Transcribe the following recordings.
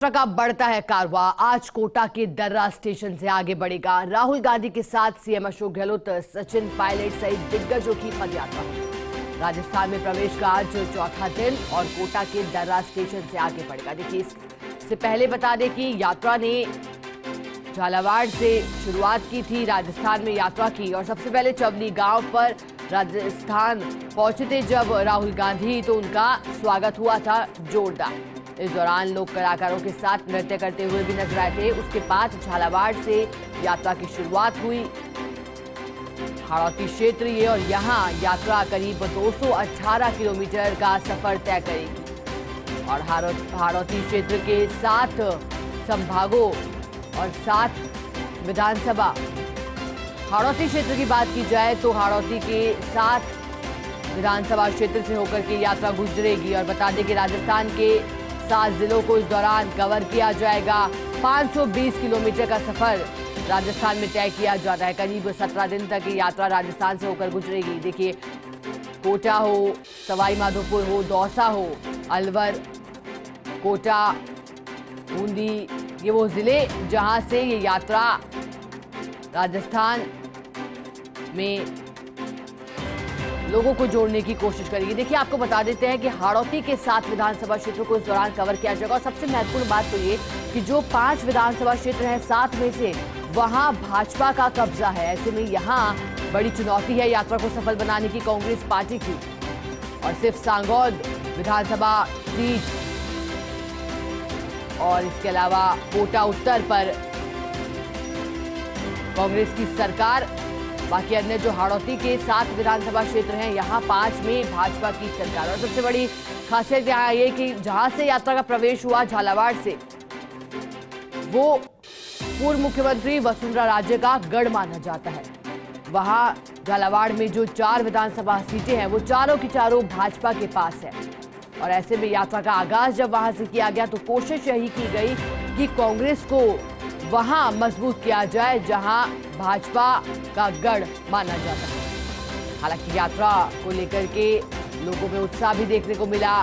का बढ़ता है कारवां। आज कोटा के दर्रा स्टेशन से आगे बढ़ेगा। राहुल गांधी के साथ सीएम अशोक गहलोत, सचिन पायलट सहित दिग्गजों की पदयात्रा। राजस्थान में प्रवेश का आज चौथा दिन और कोटा के दर्रा स्टेशन से आगे बढ़ेगा। देखिए, इससे पहले बता दें कि यात्रा ने झालावाड़ से शुरुआत की थी, राजस्थान में यात्रा की और सबसे पहले चवली गांव पर राजस्थान पहुंचे थे जब राहुल गांधी, तो उनका स्वागत हुआ था जोरदार। इस दौरान लोग कलाकारों के साथ नृत्य करते हुए भी नजर आए थे। उसके बाद झालावाड़ से यात्रा की शुरुआत हुई। हाड़ौती क्षेत्र ये और यहाँ यात्रा करीब 218 किलोमीटर का सफर तय करेगी और हाड़ौती क्षेत्र के 7 संभागों और 7 विधानसभा। हाड़ौती क्षेत्र की बात की जाए तो हाड़ौती के 7 विधानसभा क्षेत्र से होकर के यात्रा गुजरेगी और बता दें कि राजस्थान के 7 जिलों को इस दौरान कवर किया जाएगा। 520 किलोमीटर का सफर राजस्थान में तय किया जा रहा है। करीब 17 दिन तक ये यात्रा राजस्थान से होकर गुजरेगी। देखिए, कोटा हो, सवाई माधोपुर हो, दौसा हो, अलवर, कोटा, बूंदी, ये वो जिले जहां से ये यात्रा राजस्थान में लोगों को जोड़ने की कोशिश करेगी। देखिए, आपको बता देते हैं कि हाड़ौती के 7 विधानसभा क्षेत्रों को इस दौरान कवर किया जाएगा और सबसे महत्वपूर्ण बात तो ये कि जो 5 विधानसभा क्षेत्र हैं, 7 में से वहां भाजपा का कब्जा है। ऐसे में यहां बड़ी चुनौती है यात्रा को सफल बनाने की कांग्रेस पार्टी की। और सिर्फ सांगौद विधानसभा सीट और इसके अलावा कोटा उत्तर पर कांग्रेस की सरकार, बाकी अन्य जो हाड़ौती के 7 विधानसभा क्षेत्र हैं, यहाँ 5 में भाजपा की सरकार। और सबसे बड़ी खासियत यहाँ ये कि जहां से यात्रा का प्रवेश हुआ झालावाड़ से, वो पूर्व मुख्यमंत्री वसुंधरा राजे का गढ़ माना जाता है। वहां झालावाड़ में जो 4 विधानसभा सीटें हैं, वो चारों की चारों भाजपा के पास है। और ऐसे में यात्रा का आगाज जब वहां से किया गया तो कोशिश यही की गई कि कांग्रेस को वहां मजबूत किया जाए जहां भाजपा का गढ़ माना जाता है। हालांकि यात्रा को लेकर के लोगों में उत्साह भी देखने को मिला।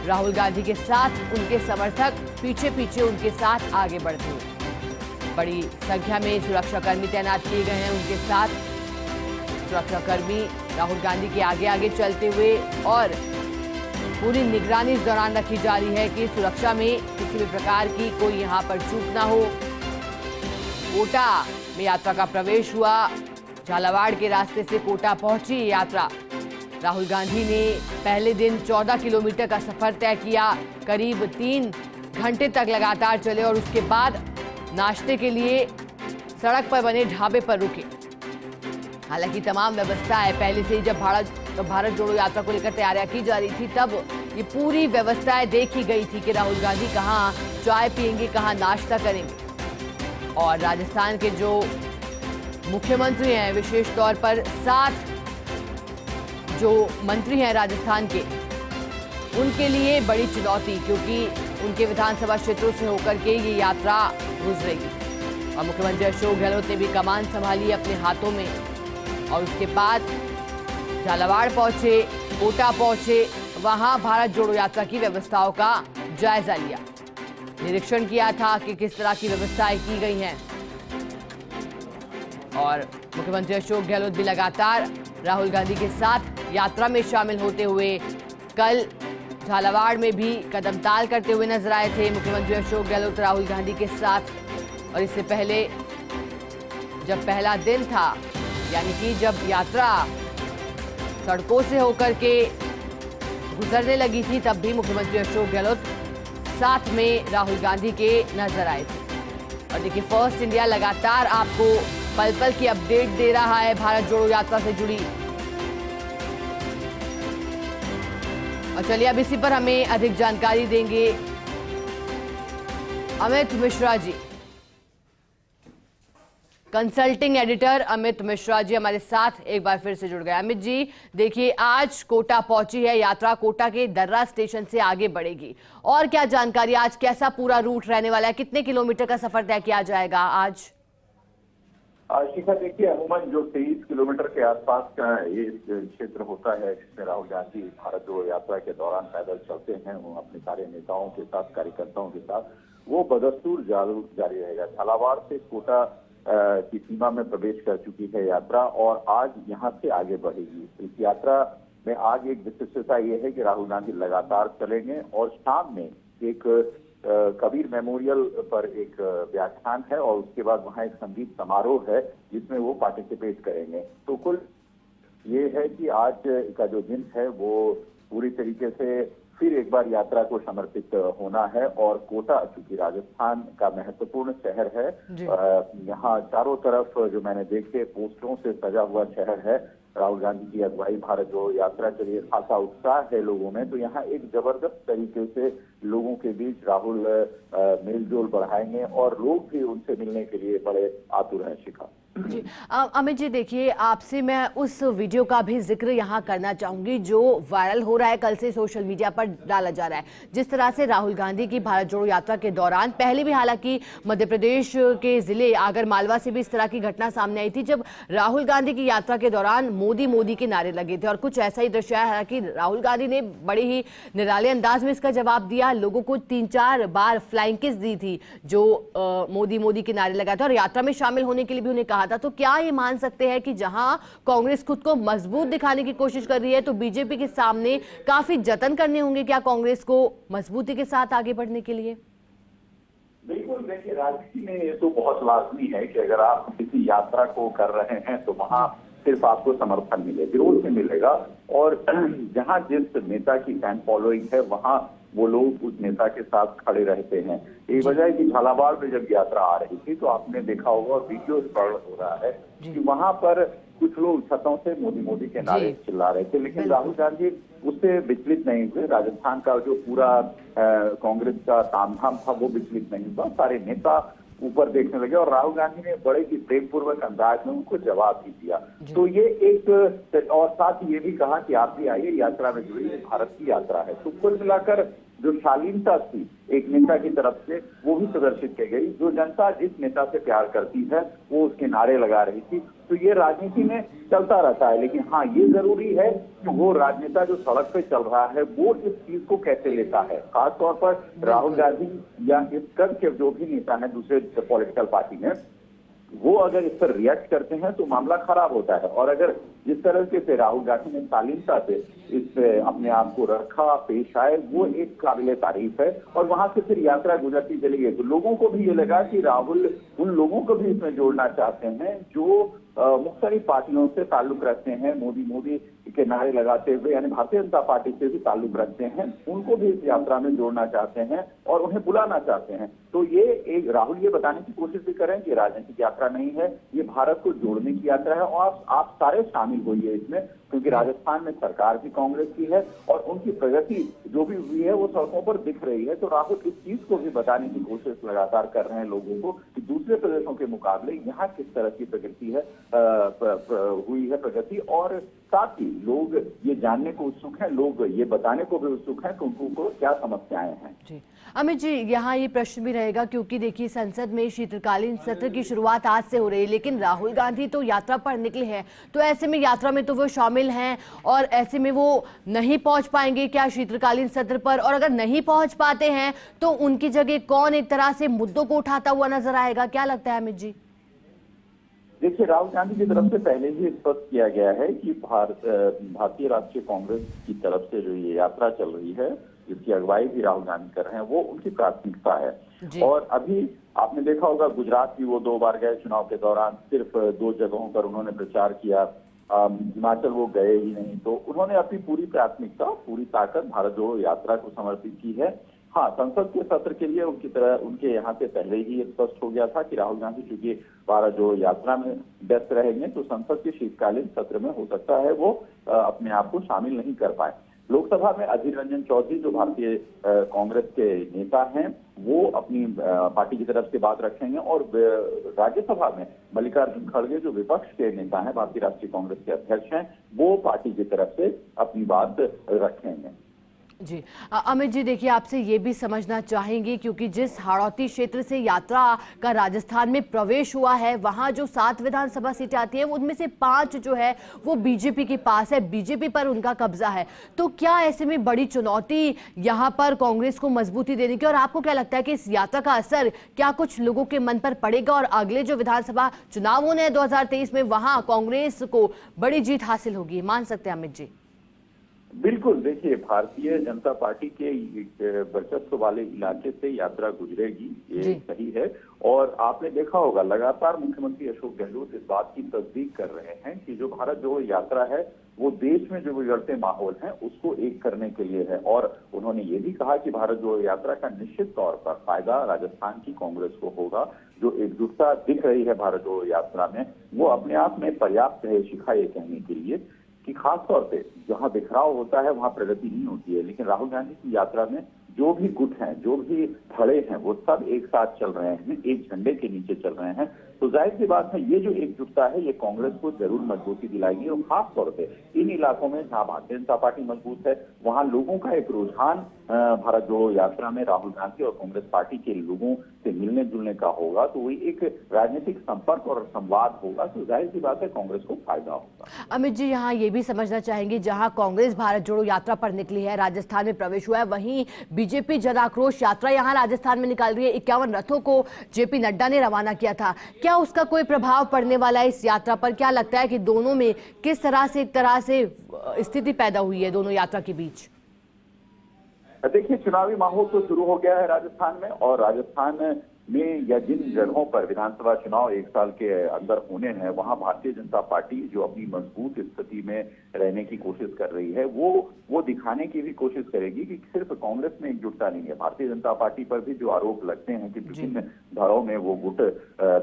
राहुल गांधी के साथ उनके समर्थक पीछे पीछे उनके साथ आगे बढ़ते हुए, बड़ी संख्या में सुरक्षाकर्मी तैनात किए गए हैं उनके साथ। सुरक्षाकर्मी राहुल गांधी के आगे आगे चलते हुए और पूरी निगरानी इस दौरान रखी जा रही है कि सुरक्षा में किसी भी प्रकार की कोई यहाँ पर चूक ना हो। कोटा में यात्रा का प्रवेश हुआ। झालावाड़ के रास्ते से कोटा पहुंची यात्रा। राहुल गांधी ने पहले दिन 14 किलोमीटर का सफर तय किया। करीब 3 घंटे तक लगातार चले और उसके बाद नाश्ते के लिए सड़क पर बने ढाबे पर रुके। हालांकि तमाम व्यवस्थाएं पहले से ही जब भारत जोड़ो यात्रा को लेकर तैयारियां की जा रही थी, तब ये पूरी व्यवस्थाएं देखी गई थी कि राहुल गांधी कहाँ चाय पियेंगे, कहाँ नाश्ता करेंगे। और राजस्थान के जो मुख्यमंत्री हैं, विशेष तौर पर 7 जो मंत्री हैं राजस्थान के, उनके लिए बड़ी चुनौती, क्योंकि उनके विधानसभा क्षेत्रों से होकर के ये यात्रा गुजरेगी। और मुख्यमंत्री अशोक गहलोत ने भी कमान संभाली अपने हाथों में और उसके बाद झालावाड़ पहुंचे, कोटा पहुंचे, वहां भारत जोड़ो यात्रा की व्यवस्थाओं का जायजा लिया, निरीक्षण किया था कि किस तरह की व्यवस्थाएं की गई हैं। और मुख्यमंत्री अशोक गहलोत भी लगातार राहुल गांधी के साथ यात्रा में शामिल होते हुए कल झालावाड़ में भी कदमताल करते हुए नजर आए थे मुख्यमंत्री अशोक गहलोत राहुल गांधी के साथ। और इससे पहले जब पहला दिन था, यानी कि जब यात्रा सड़कों से होकर के गुजरने लगी थी, तब भी मुख्यमंत्री अशोक गहलोत साथ में राहुल गांधी के नजर आए थे। और देखिए, फर्स्ट इंडिया लगातार आपको पल पल की अपडेट दे रहा है भारत जोड़ो यात्रा से जुड़ी। और चलिए, अब इसी पर हमें अधिक जानकारी देंगे अमित मिश्रा जी, कंसल्टिंग एडिटर अमित मिश्रा जी हमारे साथ एक बार फिर से जुड़ गए। अमित जी, देखिए, आज कोटा पहुंची है यात्रा, कोटा के दर्रा स्टेशन से आगे बढ़ेगी, और क्या जानकारी, आज कैसा पूरा रूट रहने वाला है, कितने किलोमीटर का सफर तय किया जाएगा आज? शिखा, देखिए, अमूमन जो 23 किलोमीटर के आसपास का ये क्षेत्र होता है जिसमें राहुल गांधी भारत जोड़ो यात्रा के दौरान पैदल चलते हैं, वो अपने सारे नेताओं के साथ, कार्यकर्ताओं के साथ, वो बदस्तूर जारी रहेगा। झालावाड़ से कोटा की सीमा में प्रवेश कर चुकी है यात्रा और आज यहाँ से आगे बढ़ेगी। इस यात्रा में आज एक विशिष्टता ये है कि राहुल गांधी लगातार चलेंगे और शाम में एक कबीर मेमोरियल पर एक व्याख्यान है और उसके बाद वहाँ एक संगीत समारोह है जिसमें वो पार्टिसिपेट करेंगे। तो कुल ये है कि आज का जो दिन है वो पूरी तरीके से फिर एक बार यात्रा को समर्पित होना है। और कोटा चूंकि राजस्थान का महत्वपूर्ण शहर है, यहाँ चारों तरफ जो मैंने देखे पोस्टरों से सजा हुआ शहर है। राहुल गांधी की अगुवाई भारत जोड़ो यात्रा के लिए खासा उत्साह है लोगों में। तो यहाँ एक जबरदस्त तरीके से लोगों के बीच राहुल मेलजोल बढ़ाएंगे और लोग भी उनसे मिलने के लिए बड़े आतुर हैं। शिखा जी अमित जी, देखिए आपसे मैं उस वीडियो का भी जिक्र यहाँ करना चाहूंगी जो वायरल हो रहा है, कल से सोशल मीडिया पर डाला जा रहा है। जिस तरह से राहुल गांधी की भारत जोड़ो यात्रा के दौरान पहले भी हालांकि मध्य प्रदेश के जिले आगर मालवा से भी इस तरह की घटना सामने आई थी जब राहुल गांधी की यात्रा के दौरान मोदी मोदी के नारे लगे थे और कुछ ऐसा ही दृश्य है। हालांकि राहुल गांधी ने बड़े ही निराले अंदाज में इसका जवाब दिया, लोगों को 3-4 बार फ्लाइंग किस दी थी जो मोदी मोदी के नारे लगाए थे और यात्रा में शामिल होने के लिए भी उन्हें कहा था। तो क्या ये मान सकते हैं कि जहां कांग्रेस खुद को मजबूत दिखाने की कोशिश कर रही है तो बीजेपी के सामने काफी जतन करने होंगे क्या कांग्रेस को मजबूती के साथ आगे बढ़ने के लिए? बिल्कुल, देखिए राजनीति में ये तो बहुत लाजमी है कि अगर आप किसी यात्रा को कर रहे हैं तो वहां सिर्फ आपको समर्थन मिले, विरोध से मिलेगा। और जहां जिस नेता की फैन फॉलोइंग है वहां वो लोग उस नेता के साथ खड़े रहते हैं। एक वजह है कि झालावाड़ में जब यात्रा आ रही थी तो आपने देखा होगा और वीडियो रिकॉर्ड हो रहा है कि वहां पर कुछ लोग छतों से मोदी मोदी के नारे चिल्ला रहे थे, लेकिन राहुल गांधी उससे विचलित नहीं हुए। राजस्थान का जो पूरा कांग्रेस का तामझाम था वो विचलित नहीं हुआ। सारे नेता ऊपर देखने लगे और राहुल गांधी ने बड़े ही प्रेमपूर्वक अंदाज में उनको जवाब भी दिया। तो ये एक और साथ ये भी कहा कि आप भी आइए यात्रा में जुड़िए, भारत की यात्रा है। तो कुल मिलाकर जो शालीनता थी एक नेता की तरफ से वो भी प्रदर्शित की गई। जो जनता जिस नेता से प्यार करती है वो उसके नारे लगा रही थी। तो ये राजनीति में चलता रहता है, लेकिन हाँ ये जरूरी है कि वो राजनेता जो सड़क पे चल रहा है वो इस चीज को कैसे लेता है। खासतौर पर राहुल गांधी या इस कद के जो भी नेता है दूसरे पॉलिटिकल पार्टी में, वो अगर इस पर रिएक्ट करते हैं तो मामला खराब होता है। और अगर जिस तरह से राहुल गांधी ने शालीनता से इस अपने आप को रखा, पेश आए, वो एक काबिले तारीफ है। और वहां से फिर यात्रा गुजरती चली गई तो लोगों को भी ये लगा कि राहुल उन लोगों को भी इसमें जोड़ना चाहते हैं जो मुख्तलिफ पार्टियों से ताल्लुक रखते हैं, मोदी मोदी के नारे लगाते हुए, यानी भारतीय जनता पार्टी से भी ताल्लुक रखते हैं, उनको भी इस यात्रा में जोड़ना चाहते हैं और उन्हें बुलाना चाहते हैं। तो ये एक राहुल ये बताने की कोशिश भी करें कि राजनीतिक यात्रा नहीं है, ये भारत को जोड़ने की यात्रा है और आप सारे शामिल होइए इसमें, क्योंकि राजस्थान में सरकार भी कांग्रेस की है और उनकी प्रगति जो भी हुई है वो सड़कों पर दिख रही है। तो राहुल इस चीज को भी बताने की कोशिश लगातार कर रहे हैं लोगों को कि दूसरे प्रदेशों के मुकाबले यहाँ किस तरह की प्रगति है, हुई है प्रगति। और साथ ही लोग ये जानने को उत्सुक हैं, लोग ये बताने को भी उत्सुक हैं कि उनको क्या समस्याएं हैं। जी अमित जी, यहाँ ये प्रश्न भी रहेगा क्योंकि देखिए संसद में शीतकालीन सत्र की शुरुआत आज से हो रही है, लेकिन राहुल गांधी तो यात्रा पर निकले हैं, तो ऐसे में यात्रा में तो वो शामिल हैं और ऐसे में वो नहीं पहुंच पाएंगे क्या शीतकालीन सत्र पर? और अगर नहीं पहुंच पाते हैं तो उनकी जगह कौन एक तरह से मुद्दों को उठाता हुआ नजर आएगा, क्या लगता है अमित जी? देखिए राहुल गांधी की तरफ से पहले ही स्पष्ट किया गया है कि भारतीय राष्ट्रीय कांग्रेस की तरफ से जो ये यात्रा चल रही है जिसकी अगुवाई भी राहुल गांधी कर रहे हैं वो उनकी प्राथमिकता है। और अभी आपने देखा होगा गुजरात भी वो 2 बार गए चुनाव के दौरान, सिर्फ 2 जगहों पर उन्होंने प्रचार किया, हिमाचल वो गए ही नहीं। तो उन्होंने अपनी पूरी प्राथमिकता, पूरी ताकत भारत जोड़ो यात्रा को समर्पित की है। हाँ, संसद के सत्र के लिए उनके यहाँ से पहले ही स्पष्ट हो गया था कि राहुल गांधी चूंकि भारत जोड़ो यात्रा में व्यस्त रहेंगे तो संसद के शीतकालीन सत्र में हो सकता है वो अपने आप को शामिल नहीं कर पाए। लोकसभा में अधीर रंजन चौधरी जो भारतीय कांग्रेस के नेता हैं वो अपनी पार्टी की तरफ से बात रखेंगे और राज्यसभा में मल्लिकार्जुन खड़गे जो विपक्ष के नेता हैं, भारतीय राष्ट्रीय कांग्रेस के अध्यक्ष हैं, वो पार्टी की तरफ से अपनी बात रखेंगे। जी अमित जी, देखिए आपसे ये भी समझना चाहेंगे क्योंकि जिस हाड़ौती क्षेत्र से यात्रा का राजस्थान में प्रवेश हुआ है, वहां जो 7 विधानसभा सीटें आती हैं उनमें से 5 जो है वो बीजेपी के पास है, बीजेपी पर उनका कब्जा है। तो क्या ऐसे में बड़ी चुनौती यहां पर कांग्रेस को मजबूती देने की, और आपको क्या लगता है कि इस यात्रा का असर क्या कुछ लोगों के मन पर पड़ेगा और अगले जो विधानसभा चुनाव होने हैं 2023 में, वहां कांग्रेस को बड़ी जीत हासिल होगी, मान सकते हैं अमित जी? बिल्कुल, देखिए भारतीय जनता पार्टी के वर्चस्व वाले इलाके से यात्रा गुजरेगी, ये सही है। और आपने देखा होगा लगातार मुख्यमंत्री अशोक गहलोत इस बात की तस्दीक कर रहे हैं कि जो भारत जोड़ो यात्रा है वो देश में जो बिगड़ते माहौल हैं उसको एक करने के लिए है। और उन्होंने ये भी कहा कि भारत जोड़ो यात्रा का निश्चित तौर पर फायदा राजस्थान की कांग्रेस को होगा। जो एकजुटता दिख रही है भारत जोड़ो यात्रा में वो अपने आप में पर्याप्त है शिखा ये कहने के लिए कि खास तौर पे जहां बिखराव होता है वहां प्रगति नहीं होती है। लेकिन राहुल गांधी की यात्रा में जो भी गुट हैं, जो भी धड़े हैं, वो सब एक साथ चल रहे हैं, एक झंडे के नीचे चल रहे हैं। तो जाहिर सी बात है ये जो एकजुटता है ये कांग्रेस को जरूर मजबूती दिलाएगी। और खास तौर पे इन इलाकों में जहां भारतीय जनता पार्टी मजबूत है वहां लोगों का एक रुझान भारत जोड़ो यात्रा में राहुल गांधी और कांग्रेस पार्टी के लोगों से मिलने जुलने का होगा। तो वही एक राजनीतिक संपर्क और संवाद होगा। तो जाहिर सी बात है कांग्रेस को फायदा होगा। अमित जी, यहाँ ये भी समझना चाहेंगे, जहां कांग्रेस भारत जोड़ो यात्रा पर निकली है, राजस्थान में प्रवेश हुआ है, वहीं बीजेपी जन आक्रोश यात्रा यहाँ राजस्थान में निकाल रही है। 51 रथों को जेपी नड्डा ने रवाना किया था। क्या उसका कोई प्रभाव पड़ने वाला है इस यात्रा पर? क्या लगता है कि दोनों में किस तरह से एक तरह से स्थिति पैदा हुई है दोनों यात्रा के बीच? देखिए चुनावी माहौल तो शुरू हो गया है राजस्थान में। और राजस्थान में या जिन जगहों पर विधानसभा चुनाव 1 साल के अंदर होने हैं वहां भारतीय जनता पार्टी जो अपनी मजबूत स्थिति में रहने की कोशिश कर रही है वो दिखाने की भी कोशिश करेगी कि सिर्फ कांग्रेस में एकजुटता नहीं है। भारतीय जनता पार्टी पर भी जो आरोप लगते हैं कि विभिन्न धड़ों में वो गुट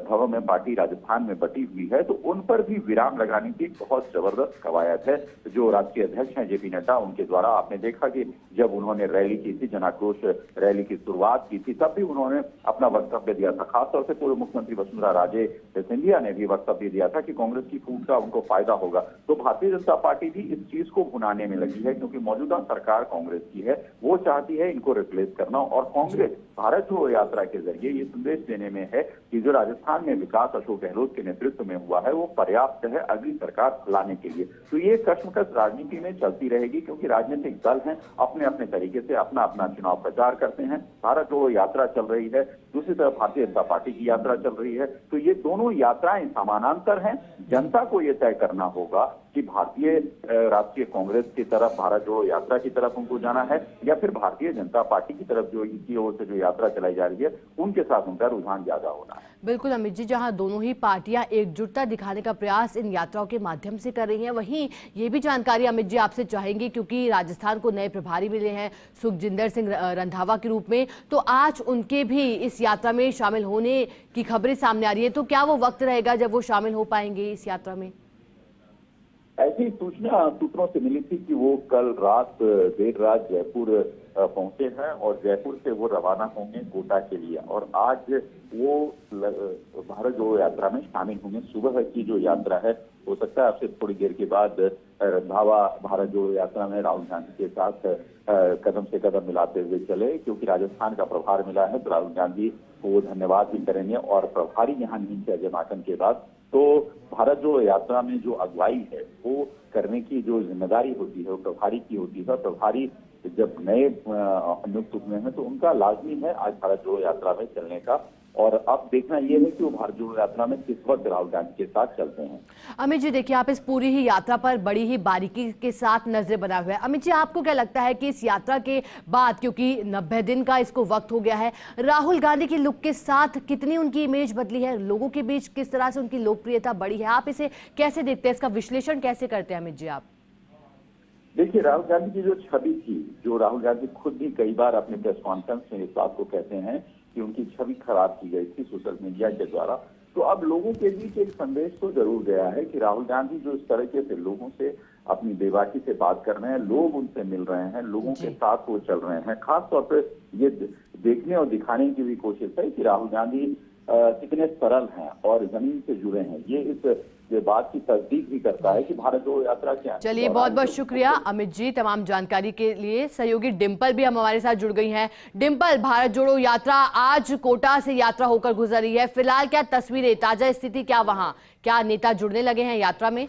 धड़ों में पार्टी राजस्थान में बटी हुई है, तो उन पर भी विराम लगाने की बहुत जबरदस्त कवायद है। जो राष्ट्रीय अध्यक्ष हैं जेपी नड्डा, उनके द्वारा आपने देखा कि जब उन्होंने रैली की थी, जन आक्रोश रैली की शुरुआत की थी, तब भी उन्होंने अपना वक्तव्य दिया था। खासतौर से पूर्व मुख्यमंत्री वसुंधरा राजे सिंधिया ने भी वक्तव्य दिया था कि कांग्रेस की फूट का उनको फायदा होगा। तो भारतीय जनता पार्टी भी इस चीज को भुनाने में लगी है क्योंकि मौजूदा सरकार कांग्रेस की है, वो चाहती है इनको रिप्लेस करना। और कांग्रेस भारत जोड़ो यात्रा के जरिए ये संदेश देने में है कि जो राजस्थान में विकास अशोक गहलोत के नेतृत्व में हुआ है वो पर्याप्त है अगली सरकार लाने के लिए। तो ये कश्मकश राजनीति में चलती रहेगी क्योंकि राजनीतिक दल हैं अपने अपने तरीके से अपना अपना चुनाव प्रचार करते हैं। भारत जोड़ो यात्रा चल रही है, दूसरी तरफ भारतीय जनता पार्टी की यात्रा चल रही है। तो ये दोनों यात्राएं समानांतर हैं। जनता को ये तय करना होगा कि भारतीय राष्ट्रीय कांग्रेस की तरफ भारत जोड़ो यात्रा की तरफ उनको जाना है या फिर भारतीय जनता पार्टी की तरफ जो इनकी ओर से जो यात्रा चलाई जा रही है उनके साथ उनका रुझान ज्यादा होना है। बिल्कुल अमित जी, जहां दोनों ही पार्टियां एकजुटता दिखाने का प्रयास इन यात्राओं के माध्यम से कर रही हैं, वहीं ये भी जानकारी अमित जी आपसे चाहेंगे क्योंकि राजस्थान को नए प्रभारी मिले हैं सुखजिंदर सिंह रंधावा के रूप में, तो आज उनके भी इस यात्रा में शामिल होने की खबरें सामने आ रही है। तो क्या वो वक्त रहेगा जब वो शामिल हो पाएंगे इस यात्रा में? ऐसी सूचना सूत्रों से मिली थी कि वो कल रात देर रात जयपुर पहुंचे हैं और जयपुर से वो रवाना होंगे कोटा के लिए और आज वो भारत जोड़ो यात्रा में शामिल होंगे। सुबह की जो यात्रा है हो सकता है आपसे थोड़ी देर के बाद रंधावा भारत जोड़ो यात्रा में राहुल गांधी के साथ कदम से कदम मिलाते हुए चले, क्योंकि राजस्थान का प्रभार मिला है तो राहुल गांधी को वो धन्यवाद भी करेंगे। और प्रभारी यहाँ नहीं थे अजय माकन के बाद, तो भारत जोड़ो यात्रा में जो अगुवाई है वो करने की जो जिम्मेदारी होती है वो प्रभारी की होती है। प्रभारी जब नए नियुक्त हुए हैं तो उनका लाजमी है आज भारत जोड़ो यात्रा में चलने का। और अब देखना यह है कि वो भारत जोड़ो यात्रा में किस वक्त राहुल गांधी के साथ चलते हैं। अमित जी, देखिए आप इस पूरी ही यात्रा पर बड़ी ही बारीकी के साथ नजरें बनाए हुए हैं। अमित जी, आपको क्या लगता है कि इस यात्रा के बाद, क्योंकि 90 दिन का इसको वक्त हो गया है, राहुल गांधी की लुक के साथ कितनी उनकी इमेज बदली है, लोगों के बीच किस तरह से उनकी लोकप्रियता बढ़ी है, आप इसे कैसे देखते हैं, इसका विश्लेषण कैसे करते हैं अमित जी आप? देखिए राहुल गांधी की जो छवि थी, जो राहुल गांधी खुद भी कई बार अपने प्रेस कॉन्फ्रेंस में इस बात को कहते हैं कि उनकी छवि खराब की गई थी सोशल मीडिया के द्वारा, तो अब लोगों के बीच एक संदेश तो जरूर गया है कि राहुल गांधी जो इस तरीके से लोगों से अपनी बेबाकी से बात कर रहे हैं, लोग उनसे मिल रहे हैं, लोगों के साथ वो चल रहे हैं। खास तौर पर ये देखने और दिखाने की भी कोशिश है कि राहुल गांधी कितने सरल हैं और जमीन से जुड़े हैं, ये बात की तस्दीक भी करता है कि भारत जोड़ो यात्रा क्या। चलिए, बहुत बहुत शुक्रिया अमित जी तमाम जानकारी के लिए। सहयोगी डिंपल भी हम हमारे साथ जुड़ गई हैं। डिंपल, भारत जोड़ो यात्रा आज कोटा से यात्रा होकर गुजर रही है, फिलहाल क्या तस्वीरें, ताजा स्थिति क्या वहां, क्या नेता जुड़ने लगे हैं यात्रा में?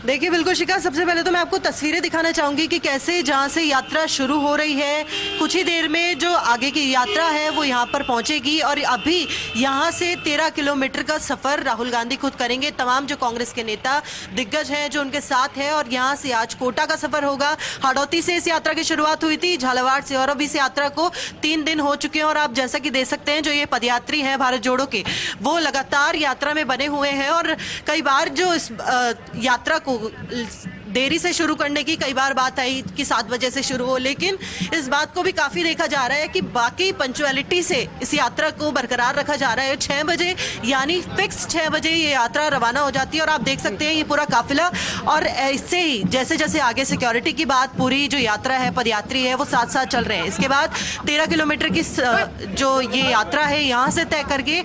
देखिए बिल्कुल शिखा, सबसे पहले तो मैं आपको तस्वीरें दिखाना चाहूंगी कि कैसे जहां से यात्रा शुरू हो रही है, कुछ ही देर में जो आगे की यात्रा है वो यहां पर पहुंचेगी और अभी यहां से 13 किलोमीटर का सफर राहुल गांधी खुद करेंगे। तमाम जो कांग्रेस के नेता दिग्गज हैं जो उनके साथ हैं, और यहां से आज कोटा का सफर होगा। हाड़ौती से इस यात्रा की शुरुआत हुई थी, झालावाड़ से, और अब इस यात्रा को 3 दिन हो चुके हैं। और आप जैसा कि देख सकते हैं, जो ये पदयात्री हैं भारत जोड़ो के, वो लगातार यात्रा में बने हुए हैं और कई बार जो इस यात्रा को देरी से शुरू करने की कई बार बात आई कि 7 बजे से शुरू हो, लेकिन इस बात को भी काफी देखा जा रहा है कि बाकी पंक्चुअलिटी से इस यात्रा को बरकरार रखा जा रहा है। 6 बजे यानी फिक्स 6 बजे ये यात्रा रवाना हो जाती है और आप देख सकते हैं ये पूरा काफिला, और इससे ही जैसे जैसे आगे सिक्योरिटी की बात, पूरी जो यात्रा है, पदयात्री है, वो साथ साथ चल रहे हैं। इसके बाद 13 किलोमीटर की जो ये यात्रा है यहाँ से तय करके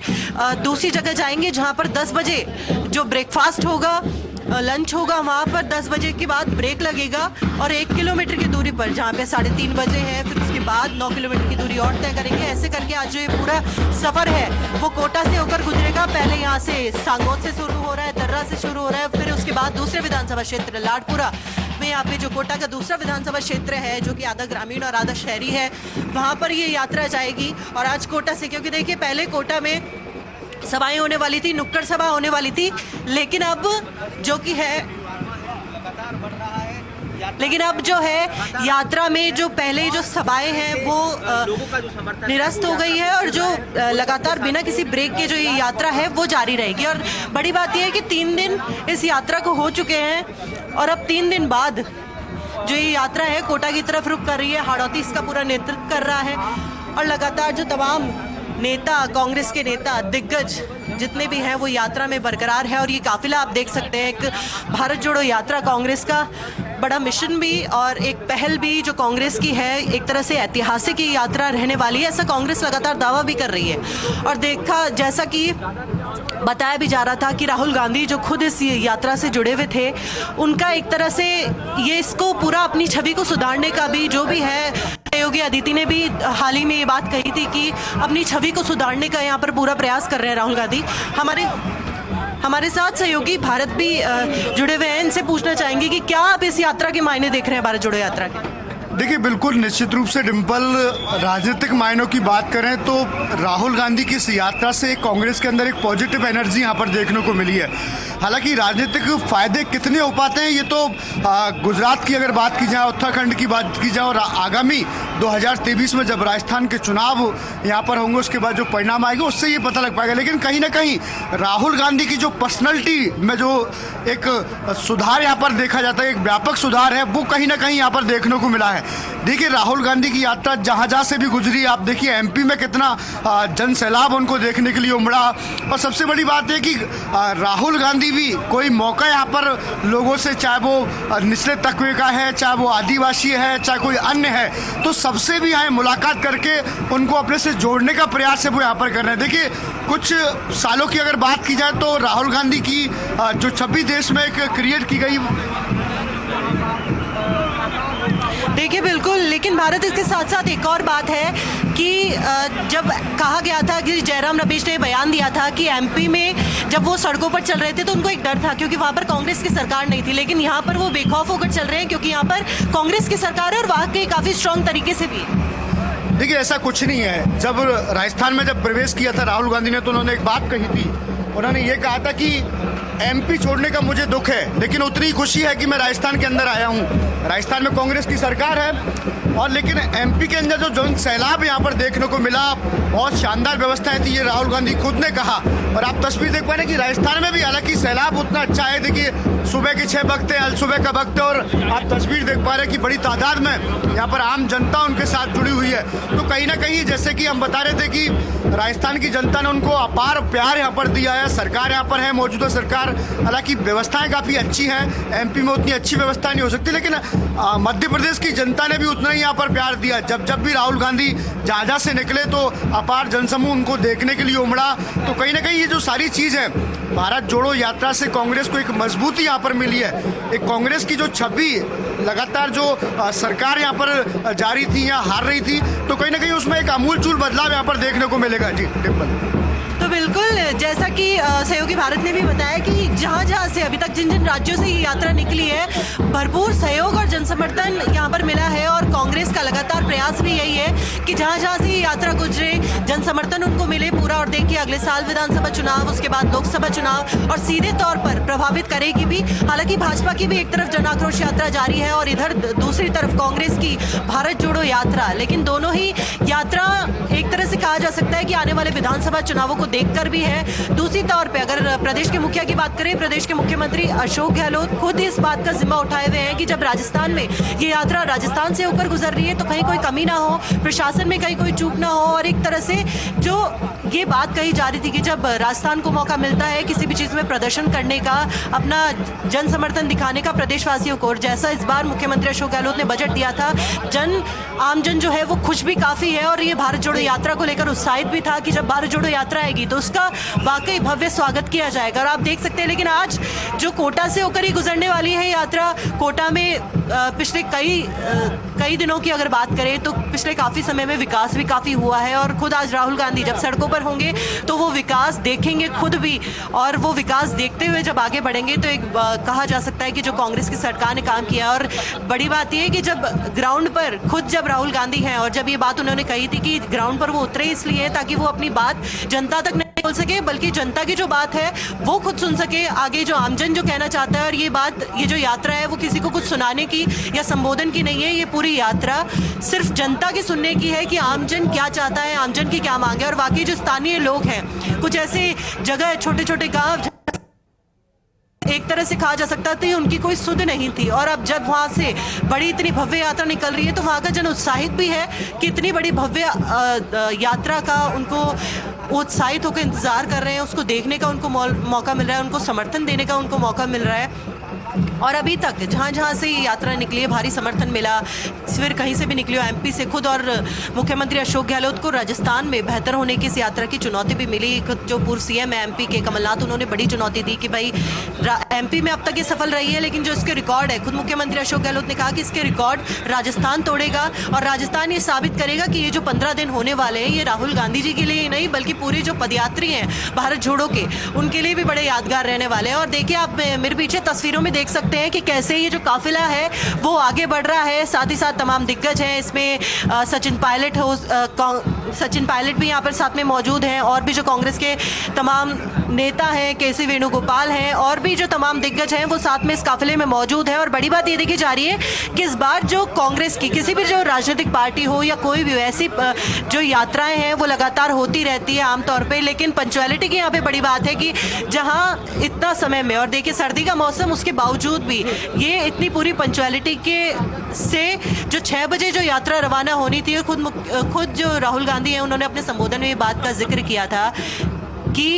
दूसरी जगह जाएंगे, जहाँ पर 10 बजे जो ब्रेकफास्ट होगा, लंच होगा, वहाँ पर 10 बजे के बाद ब्रेक लगेगा और 1 किलोमीटर की दूरी पर, जहाँ पे 3:30 बजे है, फिर उसके बाद 9 किलोमीटर की दूरी और तय करेंगे। ऐसे करके आज जो ये पूरा सफर है वो कोटा से होकर गुजरेगा। पहले यहाँ से सांगोद से शुरू हो रहा है, दर्रा से शुरू हो रहा है, फिर उसके बाद दूसरे विधानसभा क्षेत्र लाडपुरा में, यहाँ पे जो कोटा का दूसरा विधानसभा क्षेत्र है जो कि आधा ग्रामीण और आधा शहरी है, वहाँ पर ये यात्रा जाएगी। और आज कोटा से, क्योंकि देखिए पहले कोटा में सभाएं होने वाली थी, नुक्कड़ सभा होने वाली थी, लेकिन अब जो है यात्रा में जो पहले जो सभाएं हैं वो निरस्त हो गई है, और जो लगातार बिना किसी ब्रेक के जो ये यात्रा है वो जारी रहेगी। और बड़ी बात यह है कि 3 दिन इस यात्रा को हो चुके हैं और अब 3 दिन बाद जो ये यात्रा है कोटा की तरफ रुख कर रही है। हाड़ौती इसका पूरा नेतृत्व कर रहा है और लगातार जो तमाम नेता, कांग्रेस के नेता, दिग्गज जितने भी हैं वो यात्रा में बरकरार है। और ये काफिला आप देख सकते हैं, एक भारत जोड़ो यात्रा कांग्रेस का बड़ा मिशन भी और एक पहल भी जो कांग्रेस की है, एक तरह से ऐतिहासिक ये यात्रा रहने वाली है, ऐसा कांग्रेस लगातार दावा भी कर रही है। और देखा, जैसा कि बताया भी जा रहा था कि राहुल गांधी जो खुद इस यात्रा से जुड़े हुए थे, उनका एक तरह से ये इसको पूरा अपनी छवि को सुधारने का भी जो भी है, योगी आदित्य ने भी हाल ही में ये बात कही थी कि अपनी छवि को सुधारने का यहाँ पर पूरा प्रयास कर रहे हैं राहुल गांधी। हमारे साथ सहयोगी भारत भी जुड़े हुए हैं, इनसे पूछना चाहेंगे कि क्या आप इस यात्रा के मायने देख रहे हैं, भारत जोड़ो यात्रा के? देखिए बिल्कुल निश्चित रूप से डिंपल, राजनीतिक मायनों की बात करें तो राहुल गांधी की इस यात्रा से कांग्रेस के अंदर एक पॉजिटिव एनर्जी यहाँ पर देखने को मिली है। हालांकि राजनीतिक फायदे कितने हो पाते हैं ये तो गुजरात की अगर बात की जाए, उत्तराखंड की बात की जाए, और आगामी 2023 में जब राजस्थान के चुनाव यहाँ पर होंगे उसके बाद जो परिणाम आएंगे उससे ये पता लग पाएगा। लेकिन कहीं ना कहीं राहुल गांधी की जो पर्सनैलिटी में जो एक सुधार यहाँ पर देखा जाता है, एक व्यापक सुधार है, वो कहीं ना कहीं यहाँ पर देखने को मिला है। देखिए राहुल गांधी की यात्रा जहाँ जहाँ से भी गुजरी, आप देखिए एमपी में कितना जन सैलाब उनको देखने के लिए उमड़ा। और सबसे बड़ी बात है कि राहुल गांधी भी कोई मौका यहाँ पर लोगों से, चाहे वो निचले तबके का है, चाहे वो आदिवासी है, चाहे कोई अन्य है, तो सबसे भी यहाँ मुलाकात करके उनको अपने से जोड़ने का प्रयास है वो यहाँ पर कर रहे हैं। देखिए कुछ सालों की अगर बात की जाए तो राहुल गांधी की जो छवि देश में एक क्रिएट की गई, देखिए बिल्कुल, लेकिन भारत इसके साथ साथ एक और बात है कि जब कहा गया था कि जयराम रमेश ने बयान दिया था कि एमपी में जब वो सड़कों पर चल रहे थे तो उनको एक डर था क्योंकि वहाँ पर कांग्रेस की सरकार नहीं थी, लेकिन यहाँ पर वो बेखौफ होकर चल रहे हैं क्योंकि यहाँ पर कांग्रेस की सरकार है और वहाँ के काफ़ी स्ट्रांग तरीके से भी। देखिए ऐसा कुछ नहीं है। जब राजस्थान में जब प्रवेश किया था राहुल गांधी ने तो उन्होंने एक बात कही थी, उन्होंने ये कहा था कि एमपी छोड़ने का मुझे दुख है लेकिन उतनी खुशी है कि मैं राजस्थान के अंदर आया हूँ। राजस्थान में कांग्रेस की सरकार है और लेकिन एमपी के अंदर जो जन सैलाब यहाँ पर देखने को मिला, बहुत शानदार व्यवस्थाएं थी, ये राहुल गांधी खुद ने कहा। और आप तस्वीर देख पाए कि राजस्थान में भी हालांकि सैलाब उतना अच्छा है, देखिए सुबह के 6 वक्त है, सुबह का वक्त है और आप तस्वीर देख पा रहे हैं कि बड़ी तादाद में यहाँ पर आम जनता उनके साथ जुड़ी हुई है। तो कहीं ना कहीं जैसे कि हम बता रहे थे कि राजस्थान की जनता ने उनको अपार प्यार यहाँ पर दिया है। सरकार यहाँ पर है, मौजूदा सरकार लगातार, हालांकि व्यवस्थाएं काफ़ी अच्छी हैं, एमपी में उतनी अच्छी व्यवस्था नहीं हो सकती, लेकिन मध्य प्रदेश की जनता ने भी उतना ही यहाँ पर प्यार दिया। जब जब भी राहुल गांधी जहाँ से निकले तो अपार जनसमूह उनको देखने के लिए उमड़ा। तो कहीं ना कहीं ये जो सारी चीज़ है, भारत जोड़ो यात्रा से कांग्रेस को एक मजबूती यहाँ पर मिली है। एक कांग्रेस की जो छवि लगातार जो सरकार यहाँ पर जारी थी या हार रही थी, तो कहीं ना कहीं उसमें एक आमूलचूल बदलाव यहाँ पर देखने को मिलेगा। जी डिम्पल। तो बिल्कुल, जैसा कि सहयोगी भारत ने भी बताया कि जहाँ जहाँ से अभी तक जिन जिन राज्यों से ये यात्रा निकली है, भरपूर सहयोग और जनसमर्थन यहाँ पर मिला है। और कांग्रेस का लगातार प्रयास भी यही है कि जहाँ जहाँ से ये यात्रा गुजरे, जनसमर्थन उनको मिले पूरा। और देखिए, अगले साल विधानसभा चुनाव, उसके बाद लोकसभा चुनाव, और सीधे तौर पर प्रभावित करेगी भी। हालांकि भाजपा की भी एक तरफ जन आक्रोश यात्रा जारी है और इधर दूसरी तरफ कांग्रेस की भारत जोड़ो यात्रा। लेकिन दोनों ही यात्रा एक तरह से कहा जा सकता है कि आने वाले विधानसभा चुनावों को देखकर भी है। दूसरी तौर पे अगर प्रदेश के मुखिया की बात करें, प्रदेश के मुख्यमंत्री अशोक गहलोत खुद इस बात का जिम्मा उठाए हुए हैं कि जब राजस्थान में ये यात्रा राजस्थान से होकर गुजर रही है तो कहीं कोई कमी ना हो, प्रशासन में कहीं कोई चूक ना हो। और एक तरह से जो ये बात कही जा रही थी कि जब राजस्थान को मौका मिलता है किसी भी चीज में प्रदर्शन करने का, अपना जन समर्थन दिखाने का प्रदेशवासियों को, और जैसा इस बार मुख्यमंत्री अशोक गहलोत ने बजट दिया था, आमजन जो है वो खुश भी काफी है। और ये भारत जोड़ो यात्रा को लेकर उत्साहित भी था कि जब भारत जोड़ो यात्रा आएगी तो उसका वाकई भव्य स्वागत किया जाएगा। और आप देख सकते हैं, लेकिन आज जो कोटा से होकर ही गुजरने वाली है यात्रा, कोटा में पिछले कई दिनों की अगर बात करें तो पिछले काफी समय में विकास भी काफी हुआ है। और खुद आज राहुल गांधी जब सड़कों पर होंगे तो वो विकास देखेंगे खुद भी, और वो विकास देखते हुए जब आगे बढ़ेंगे तो एक कहा जा सकता है कि जो कांग्रेस की सरकार ने काम किया। और बड़ी बात यह है कि जब ग्राउंड पर खुद जब राहुल गांधी हैं, और जब ये बात उन्होंने कही थी कि ग्राउंड पर वो उतरे इसलिए ताकि वो अपनी बात जनता तक नहीं बोल सके, बल्कि जनता की जो बात है वो खुद सुन सके, आगे जो आमजन जो कहना चाहता है। और ये बात, ये जो यात्रा है वो किसी को कुछ सुनाने की या संबोधन की नहीं है, ये पूरी यात्रा सिर्फ जनता की सुनने की है कि आमजन क्या चाहता है, आमजन की क्या मांग है। और वाकई जो स्थानीय लोग हैं, कुछ ऐसे जगह छोटे छोटे गांव एक तरह से कहा जा सकता था उनकी कोई सुध नहीं थी, और अब जब वहां से बड़ी इतनी भव्य यात्रा निकल रही है तो वहां का जन उत्साहित भी है कि इतनी बड़ी भव्य यात्रा का उनको उत्साहित होकर इंतजार कर रहे हैं, उसको देखने का उनको मौका मिल रहा है, उनको समर्थन देने का उनको मौका मिल रहा है। और अभी तक जहाँ जहाँ से ये यात्रा निकली है भारी समर्थन मिला, फिर कहीं से भी निकली हो, एमपी से खुद और मुख्यमंत्री अशोक गहलोत को राजस्थान में बेहतर होने की इस यात्रा की चुनौती भी मिली। खुद जो पूर्व सीएम है एमपी के कमलनाथ, उन्होंने बड़ी चुनौती दी कि भाई एमपी में अब तक ये सफल रही है, लेकिन जो इसके रिकॉर्ड है, खुद मुख्यमंत्री अशोक गहलोत ने कहा कि इसके रिकॉर्ड राजस्थान तोड़ेगा। और राजस्थान ये साबित करेगा कि ये जो 15 दिन होने वाले हैं ये राहुल गांधी जी के लिए ही नहीं बल्कि पूरे जो पदयात्री हैं भारत जोड़ो के, उनके लिए भी बड़े यादगार रहने वाले हैं। और देखिए, आप मेरे पीछे तस्वीरों में देख सकते हैं कि कैसे ये जो काफिला है वो आगे बढ़ रहा है। साथ ही साथ तमाम दिग्गज हैं इसमें, सचिन पायलट भी यहाँ पर साथ में मौजूद हैं, और भी जो कांग्रेस के तमाम नेता हैं, केसी वेणुगोपाल हैं, और भी जो तमाम दिग्गज हैं वो साथ में इस काफिले में मौजूद हैं। और बड़ी बात ये देखी जा रही है कि इस बार जो कांग्रेस की किसी भी जो राजनीतिक पार्टी हो या कोई भी वैसी जो यात्राएं हैं वो लगातार होती रहती है आमतौर पर, लेकिन पंक्चुअलिटी की यहाँ पे बड़ी बात है कि जहाँ इतना समय में, और देखिए सर्दी का मौसम, उसके बावजूद भी ये इतनी पूरी पंक्चुअलिटी के से जो 6 बजे जो यात्रा रवाना होनी थी, खुद जो राहुल गांधी हैं उन्होंने अपने संबोधन में ये बात का जिक्र किया था कि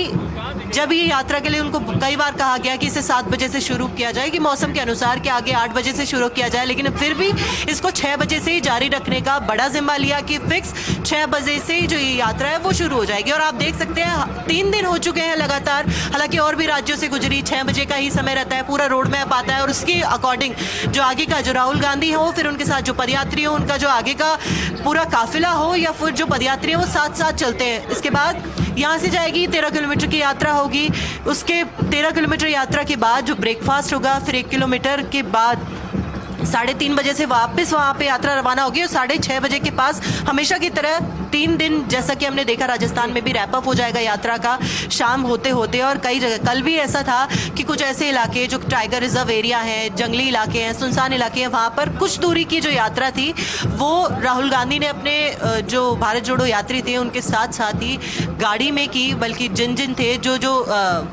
जब ये यात्रा के लिए उनको कई बार कहा गया कि इसे 7 बजे से शुरू किया जाए, कि मौसम के अनुसार कि आगे 8 बजे से शुरू किया जाए, लेकिन फिर भी इसको 6 बजे से ही जारी रखने का बड़ा जिम्मा लिया कि फिक्स 6 बजे से जो ये यात्रा है वो शुरू हो जाएगी। और आप देख सकते हैं 3 दिन हो चुके हैं लगातार, हालांकि और भी राज्यों से गुजरी, 6 बजे का ही समय रहता है, पूरा रोड मैप आता है, और उसके अकॉर्डिंग जो आगे का जो राहुल गांधी हो, फिर उनके साथ जो पदयात्री हो, उनका जो आगे का पूरा काफिला हो, या फिर जो पदयात्री हो वो साथ साथ चलते हैं। इसके बाद यहाँ से जाएगी 13 किलोमीटर की यात्रा होगी, उसके 13 किलोमीटर यात्रा के बाद जो ब्रेकफास्ट होगा, फिर 1 किलोमीटर के बाद 3:30 बजे से वापस वहाँ पे यात्रा रवाना होगी, और 6:30 बजे के पास हमेशा की तरह 3 दिन जैसा कि हमने देखा राजस्थान में भी रैप अप हो जाएगा यात्रा का शाम होते होते। और कई जगह कल भी ऐसा था कि कुछ ऐसे इलाके जो टाइगर रिजर्व एरिया हैं, जंगली इलाके हैं, सुनसान इलाके हैं, वहाँ पर कुछ दूरी की जो यात्रा थी वो राहुल गांधी ने अपने जो भारत जोड़ो यात्री थे उनके साथ साथ ही गाड़ी में की, बल्कि जिन जिन थे जो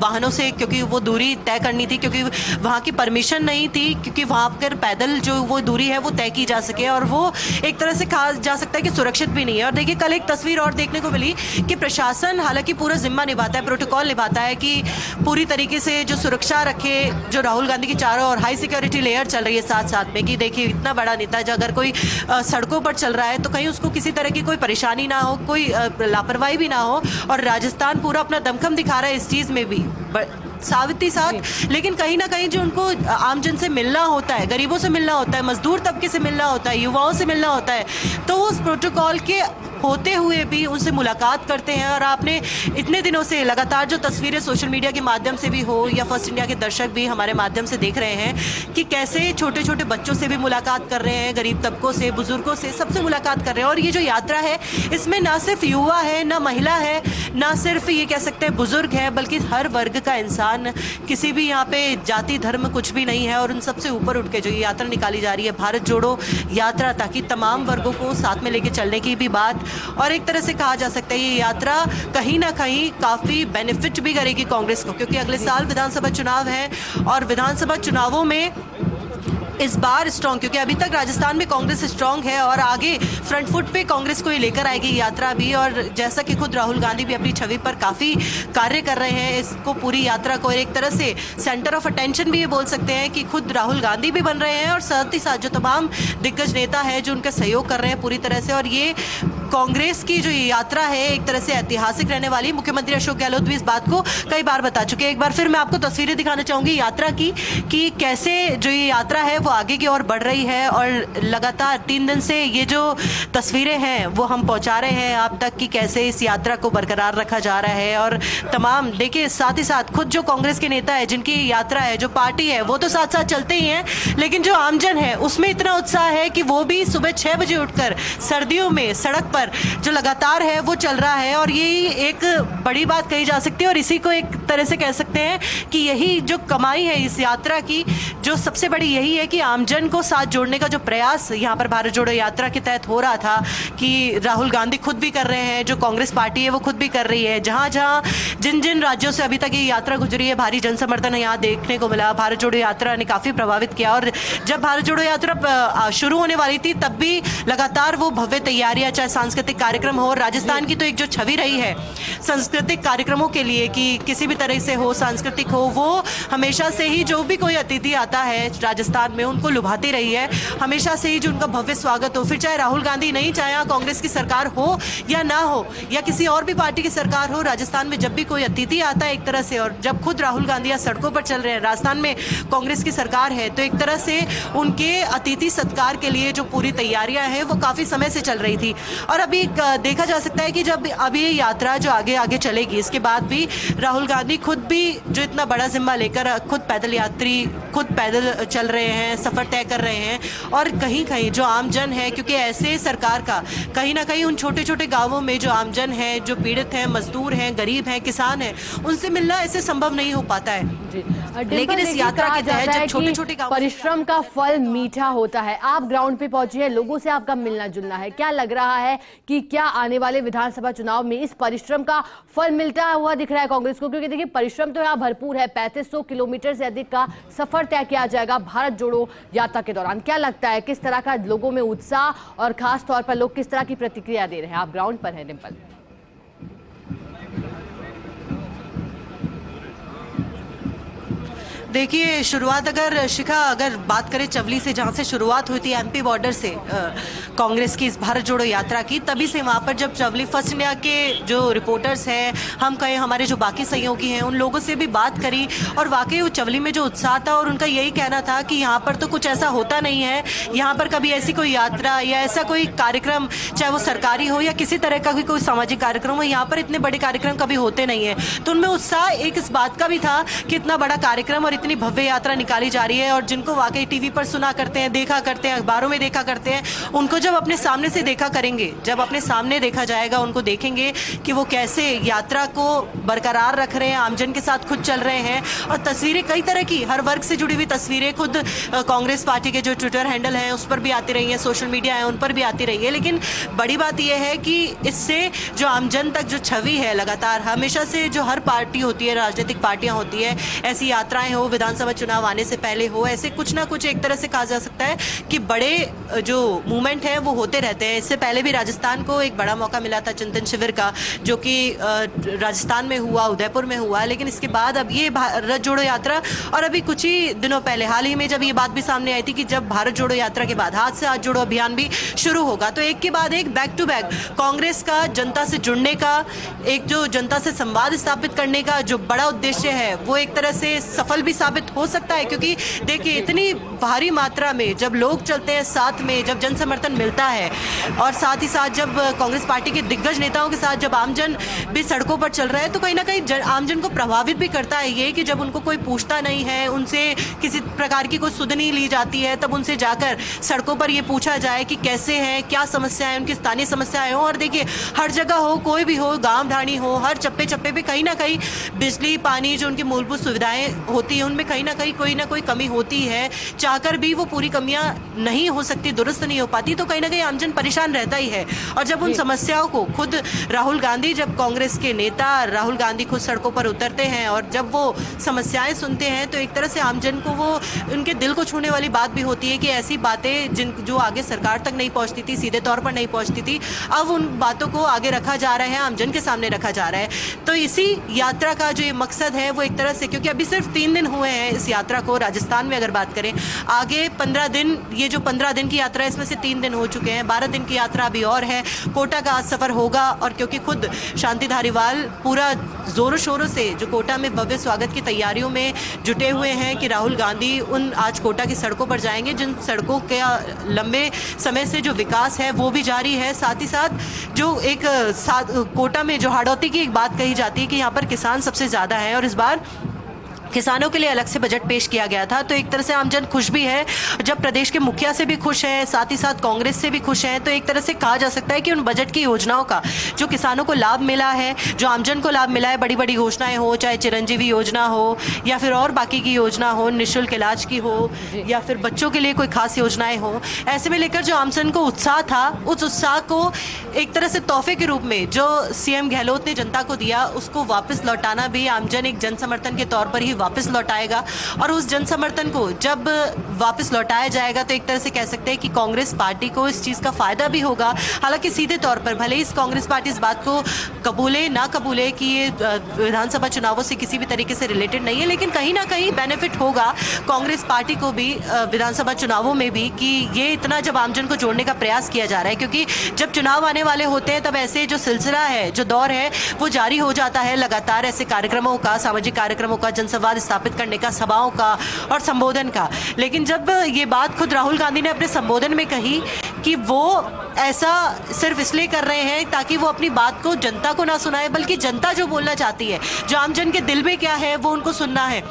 वाहनों से, क्योंकि वो दूरी तय करनी थी, क्योंकि वहाँ की परमिशन नहीं थी, क्योंकि वहाँ पर पैदल पैदल जो वो दूरी है वो तय की जा सके, और वो एक तरह से कहा जा सकता है कि सुरक्षित भी नहीं है। और देखिए कल एक तस्वीर और देखने को मिली कि प्रशासन हालांकि पूरा जिम्मा निभाता है, प्रोटोकॉल निभाता है कि पूरी तरीके से जो सुरक्षा रखे, जो राहुल गांधी की चारों और हाई सिक्योरिटी लेयर चल रही है साथ साथ में, कि देखिए इतना बड़ा नेता अगर कोई सड़कों पर चल रहा है तो कहीं उसको किसी तरह की कोई परेशानी ना हो, कोई लापरवाही भी ना हो। और राजस्थान पूरा अपना दमखम दिखा रहा है इस चीज में भी सावित्री साथ। लेकिन कहीं ना कहीं जो उनको आमजन से मिलना होता है, गरीबों से मिलना होता है, मजदूर तबके से मिलना होता है, युवाओं से मिलना होता है, तो उस प्रोटोकॉल के होते हुए भी उनसे मुलाकात करते हैं। और आपने इतने दिनों से लगातार जो तस्वीरें सोशल मीडिया के माध्यम से भी हो या फर्स्ट इंडिया के दर्शक भी हमारे माध्यम से देख रहे हैं कि कैसे छोटे छोटे बच्चों से भी मुलाकात कर रहे हैं, गरीब तबकों से, बुजुर्गों से, सबसे मुलाकात कर रहे हैं। और ये जो यात्रा है इसमें ना सिर्फ युवा है, ना महिला है, ना सिर्फ ये कह सकते हैं बुजुर्ग है, बल्कि हर वर्ग का इंसान, किसी भी यहाँ पे जाति धर्म कुछ भी नहीं है। और उन सबसे ऊपर उठ के जो ये यात्रा निकाली जा रही है, भारत जोड़ो यात्रा, ताकि तमाम वर्गों को साथ में लेके चलने की भी बात। और एक तरह से कहा जा सकता है ये यात्रा कहीं ना कहीं काफी बेनिफिट भी करेगी कांग्रेस को, क्योंकि अगले साल विधानसभा चुनाव है और विधानसभा चुनावों में इस बार स्ट्रांग, क्योंकि अभी तक राजस्थान में कांग्रेस स्ट्रांग है और आगे फ्रंट फुट पे कांग्रेस को ये लेकर आएगी यात्रा भी। और जैसा कि खुद राहुल गांधी भी अपनी छवि पर काफी कार्य कर रहे हैं, इसको पूरी यात्रा को एक तरह से सेंटर ऑफ अटेंशन भी ये बोल सकते हैं कि खुद राहुल गांधी भी बन रहे हैं और साथ ही साथ जो तमाम दिग्गज नेता है जो उनका सहयोग कर रहे हैं पूरी तरह से। और ये कांग्रेस की जो यात्रा है एक तरह से ऐतिहासिक रहने वाली। मुख्यमंत्री अशोक गहलोत भी इस बात को कई बार बता चुके हैं। एक बार फिर मैं आपको तस्वीरें दिखाना चाहूंगी यात्रा की, कि कैसे जो ये यात्रा है वो आगे की ओर बढ़ रही है। और लगातार 3 दिन से ये जो तस्वीरें हैं वो हम पहुंचा रहे हैं आप तक, कि कैसे इस यात्रा को बरकरार रखा जा रहा है। और तमाम देखिए साथ ही साथ खुद जो कांग्रेस के नेता है, जिनकी यात्रा है, जो पार्टी है, वो तो साथ साथ चलते ही हैं, लेकिन जो आमजन है उसमें इतना उत्साह है कि वो भी सुबह 6 बजे उठकर सर्दियों में सड़क पर जो लगातार है वो चल रहा है। और यही एक बड़ी बात कही जा सकती है। और इसी को एक तरह से कह सकते हैं कि यही जो कमाई है इस यात्रा की, जो सबसे बड़ी यही है कि आमजन को साथ जोड़ने का जो प्रयास यहाँ पर भारत जोड़ो यात्रा के तहत हो रहा था, कि राहुल गांधी खुद भी कर रहे हैं, जो कांग्रेस पार्टी है वो खुद भी कर रही है। जहां जहां जिन जिन राज्यों से अभी तक ये यात्रा गुजरी है, भारी जन समर्थन यहाँ देखने को मिला। भारत जोड़ो यात्रा ने काफी प्रभावित किया। और जब भारत जोड़ो यात्रा शुरू होने वाली थी तब भी लगातार वो भव्य तैयारियां, चाहे सांस्कृतिक कार्यक्रम हो, राजस्थान की तो एक जो छवि रही है सांस्कृतिक कार्यक्रमों के लिए कि किसी भी तरह से हो, सांस्कृतिक हो, वो हमेशा से ही जो भी कोई अतिथि आता है राजस्थान में उनको लुभाती रही है। हमेशा से ही जो उनका भव्य स्वागत हो, फिर चाहे राहुल गांधी नहीं, चाहे कांग्रेस की सरकार हो या ना हो, या किसी और भी पार्टी की सरकार हो, राजस्थान में जब भी कोई अतिथि आता है एक तरह से, और जब खुद राहुल गांधी या सड़कों पर चल रहे हैं, राजस्थान में कांग्रेस की सरकार है, तो एक तरह से उनके अतिथि सत्कार के लिए जो पूरी तैयारियां हैं वो काफी समय से चल रही थी। और अभी देखा जा सकता है कि जब अभी ये यात्रा जो आगे आगे चलेगी, इसके बाद भी राहुल गांधी खुद भी जो इतना बड़ा जिम्मा लेकर खुद पैदल यात्री, खुद पैदल चल रहे हैं, सफर तय कर रहे हैं। और कहीं कहीं जो आमजन है, क्योंकि ऐसे सरकार का कहीं ना कहीं उन छोटे छोटे गांवों में जो आमजन है, जो पीड़ित हैं, मजदूर हैं, गरीब हैं, किसान हैं, उनसे मिलना ऐसे संभव नहीं हो पाता है। लेकिन इस यात्रा के तहत जब छोटे छोटे परिश्रम का फल मीठा होता है। आप ग्राउंड पे पहुंचे हैं, लोगों से आपका मिलना जुलना है, क्या लग रहा है कि क्या आने वाले विधानसभा चुनाव में इस परिश्रम का फल मिलता हुआ दिख रहा है कांग्रेस को? क्योंकि देखिए परिश्रम तो यहाँ भरपूर है, 3500 किलोमीटर से अधिक का सफर तय किया जाएगा भारत जोड़ो यात्रा के दौरान। क्या लगता है किस तरह का लोगों में उत्साह और खास तौर पर लोग किस तरह की प्रतिक्रिया दे रहे हैं? आप ग्राउंड पर हैं डिंपल। देखिए शुरुआत अगर शिखा अगर बात करें चवली से, जहाँ से शुरुआत हुई थी एमपी बॉर्डर से कांग्रेस की इस भारत जोड़ो यात्रा की, तभी से वहाँ पर जब चवली फर्स्ट इंडिया के जो रिपोर्टर्स हैं, हम कहें हमारे जो बाकी सहयोगी हैं, उन लोगों से भी बात करी और वाकई वो चवली में जो उत्साह था और उनका यही कहना था कि यहाँ पर तो कुछ ऐसा होता नहीं है, यहाँ पर कभी ऐसी कोई यात्रा या ऐसा कोई कार्यक्रम, चाहे वो सरकारी हो या किसी तरह का भी कोई सामाजिक कार्यक्रम हो, यहाँ पर इतने बड़े कार्यक्रम कभी होते नहीं है। तो उनमें उत्साह एक इस बात का भी था कि इतना बड़ा कार्यक्रम और इतनी भव्य यात्रा निकाली जा रही है, और जिनको वाकई टीवी पर सुना करते हैं, देखा करते हैं, अखबारों में देखा करते हैं, उनको जब अपने सामने से देखा करेंगे, जब अपने सामने देखा जाएगा, उनको देखेंगे कि वो कैसे यात्रा को बरकरार रख रहे हैं, आमजन के साथ खुद चल रहे हैं। और तस्वीरें कई तरह की, हर वर्ग से जुड़ी हुई तस्वीरें खुद कांग्रेस पार्टी के जो ट्विटर हैंडल हैं उस पर भी आती रही है, सोशल मीडिया है उन पर भी आती रही है। लेकिन बड़ी बात यह है कि इससे जो आमजन तक जो छवि है, लगातार हमेशा से जो हर पार्टी होती है, राजनीतिक पार्टियां होती है, ऐसी यात्राएं हो हो, विधानसभा चुनाव आने से पहले हो, ऐसे कुछ ना कुछ एक तरह से कहा जा सकता है कि बड़े जो मूवमेंट है वो होते रहते हैं। इससे पहले भी राजस्थान को एक बड़ा मौका मिला था चिंतन शिविर का, जो कि राजस्थान में हुआ, उदयपुर में हुआ, लेकिन इसके बाद अब ये भारत जोड़ो यात्रा, और अभी कुछ ही दिनों पहले हाल ही में जब ये बात भी सामने आई थी कि जब भारत जोड़ो यात्रा के बाद हाथ से हाथ जोड़ो अभियान भी शुरू होगा, तो एक के बाद एक बैक टू बैक कांग्रेस का जनता से जुड़ने का, एक जो जनता से संवाद स्थापित करने का जो बड़ा उद्देश्य है वो एक तरह से सफल भी साबित हो सकता है। क्योंकि देखिए, इतनी भारी मात्रा में जब लोग चलते हैं साथ में, जब जन समर्थन मिलता है, और साथ ही साथ जब कांग्रेस पार्टी के दिग्गज नेताओं के साथ जब आमजन भी सड़कों पर चल रहा है, तो कहीं ना कहीं आमजन को प्रभावित भी करता है ये कि जब उनको कोई पूछता नहीं है, उनसे किसी प्रकार की कोई सुध नहीं ली जाती है, तब उनसे जाकर सड़कों पर ये पूछा जाए कि कैसे हैं, क्या समस्या है, उनकी स्थानीय समस्याएं हो। और देखिए, हर जगह हो, कोई भी हो, गांव ढाणी हो, हर चप्पे चप्पे पे कहीं ना कहीं बिजली, पानी, जो उनकी मूलभूत सुविधाएं होती हैं उनमें कहीं ना कोई कमी होती है। चाहकर भी वो पूरी कमियां नहीं हो सकती, दुरुस्त नहीं हो पाती, तो कहीं ना कहीं आमजन परेशान रहता ही है। और जब उन समस्याओं को खुद राहुल गांधी, जब कांग्रेस के नेता राहुल गांधी खुद सड़कों पर उतरते हैं और जब वो समस्याएं सुनते हैं, तो एक तरह से आमजन को वो उनके दिल को छूने वाली बात भी होती है कि ऐसी बातें जो आगे सरकार तक नहीं पहुंचती थी, सीधे तौर पर नहीं पहुंचती थी, अब उन बातों को आगे रखा जा रहा है, आमजन के सामने रखा जा रहा है। तो इसी यात्रा का जो ये मकसद है वो एक तरह से, क्योंकि अभी सिर्फ 3 दिन हुए हैं इस यात्रा को, राजस्थान में अगर बात करें, आगे 15 दिन, ये जो 15 दिन की यात्रा है इसमें से 3 दिन हो चुके हैं, 12 दिन की यात्रा अभी और है। कोटा का आज सफर होगा, और क्योंकि खुद शांति धारीवाल पूरा जोरों शोरों से जो कोटा में भव्य स्वागत की तैयारियों में जुटे हुए हैं कि राहुल गांधी उन आज कोटा की सड़कों पर जाएंगे, जिन सड़कों का लंबे समय से जो विकास है वो भी जारी है। साथ ही साथ जो एक कोटा में जो हाड़ौती की एक बात कही जाती है कि यहाँ पर किसान सबसे ज़्यादा है, और इस बार किसानों के लिए अलग से बजट पेश किया गया था, तो एक तरह से आमजन खुश भी है। जब प्रदेश के मुखिया से भी खुश है, साथ ही साथ कांग्रेस से भी खुश है, तो एक तरह से कहा जा सकता है कि उन बजट की योजनाओं का जो किसानों को लाभ मिला है, जो आमजन को लाभ मिला है, बड़ी बड़ी घोषणाएं हो, चाहे चिरंजीवी योजना हो या फिर और बाकी की योजना हो, निःशुल्क इलाज की हो या फिर बच्चों के लिए कोई खास योजनाएं हो, ऐसे में लेकर जो आमजन को उत्साह था, उस उत्साह को एक तरह से तोहफे के रूप में जो सीएम गहलोत ने जनता को दिया, उसको वापस लौटाना भी आमजन एक जन समर्थन के तौर पर ही वापस लौटाएगा। और उस जन समर्थन को जब वापस लौटाया जाएगा, तो एक तरह से कह सकते हैं कि कांग्रेस पार्टी को इस चीज़ का फायदा भी होगा। हालांकि सीधे तौर पर भले इस कांग्रेस पार्टी इस बात को कबूले ना कबूले कि ये विधानसभा चुनावों से किसी भी तरीके से रिलेटेड नहीं है, लेकिन कहीं ना कहीं बेनिफिट होगा कांग्रेस पार्टी को भी विधानसभा चुनावों में भी, कि ये इतना जब आमजन को जोड़ने का प्रयास किया जा रहा है। क्योंकि जब चुनाव आने वाले होते हैं, तब ऐसे जो सिलसिला है, जो दौर है, वो जारी हो जाता है लगातार ऐसे कार्यक्रमों का, सामाजिक कार्यक्रमों का, जनसंवाद स्थापित करने का, सभाओं का और संबोधन का। लेकिन जब ये बात खुद राहुल गांधी ने अपने संबोधन में कही कि वो ऐसा सिर्फ इसलिए कर रहे हैं ताकि वो अपनी बात को जनता को ना सुनाए, बल्कि जनता जो बोलना चाहती है, जो आमजन के दिल में क्या है, वो उनको सुनना है।